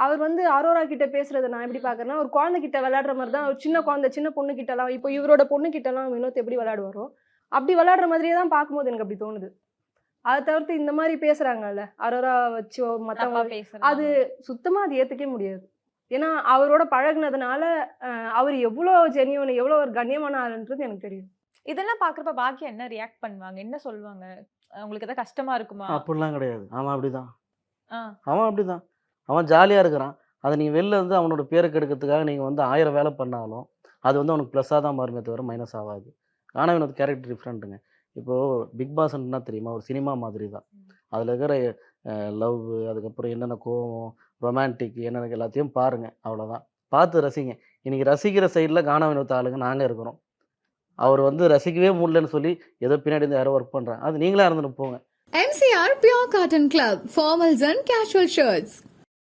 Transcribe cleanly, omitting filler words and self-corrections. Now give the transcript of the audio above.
அவர் வந்து அரோரா கிட்ட பேசுறத நான் எப்படி பார்க்குறேன்னா, ஒரு குழந்தை கிட்ட விளையாடுற மாரி தான் ஒரு சின்ன குழந்தை, சின்ன பொண்ணு கிட்டலாம் இப்போ இவரோட பொண்ணு கிட்டலாம் வினோத் எப்படி விளையாடுவாரோ, அப்படி விளையாடுற மாதிரியே தான் பார்க்கும்போது எனக்கு அப்படி தோணுது. அத தவிர்த்து இந்த மாரி பேசுறாங்கல்ல, அரோரா வச்சோ தப்பா மத்தவங்க அது பேசுறாங்க. சுத்தமா அது ஏத்துக்கவே முடியாது. ஏன்னா, அவரோட பழகுனதுனால, அவரு எவ்ளோ ஜென்யூன், எவ்ளோ ஒரு கண்ணியமான ஆளுன்றது எனக்கு தெரியும். இதெல்லாம் பார்க்குறப்ப பாக்கியா என்ன ரியாக்ட் பண்ணுவாங்க? என்ன சொல்லுவாங்க? உங்களுக்கு ஏதாவது கஷ்டமா இருக்குமா? அப்படிலாம் கிடையாது. அவன் அப்படிதான். ஆ. அவன் அப்படிதான். அவன் ஜாலியா இருக்கிறான். அத நீங்க வெளில இருந்து அவனோட பேர கெடுக்கிறதுக்காக நீங்க வந்து 1000 வேல பண்ணாலும், அது வந்து அவனுக்கு ப்ளஸ்ஸா தான் மாறுமே தவிர மைனஸ் ஆவாது. ஆனா வினோத் கேரக்டர் டிஃபரெண்ட்டுங்க. இப்போ பிக் பாஸ்ன்னா என்ன தெரியுமா? ஒரு சினிமா மாதிரி தான். அதுல இருக்கிற லவ் அதுக்கப்புறம் என்னென்ன கோவம், ரொமான்டிக் என்னென்ன எல்லாத்தையும் பாருங்க. அவ்வளோதான். பார்த்து ரசிங்க. இன்னைக்கு ரசிக்கிற சைடுல கானா வினோத் ஆளுங்க நாங்க இருக்கிறோம். அவர் வந்து ரசிக்கவே முடியலன்னு சொல்லி, ஏதோ பின்னாடி இருந்து யாரோ ஒர்க் பண்றாங்க. அது நீங்களா இருந்துட்டு போங்க. MCR Pure Cotton Club, formals and casual shirts.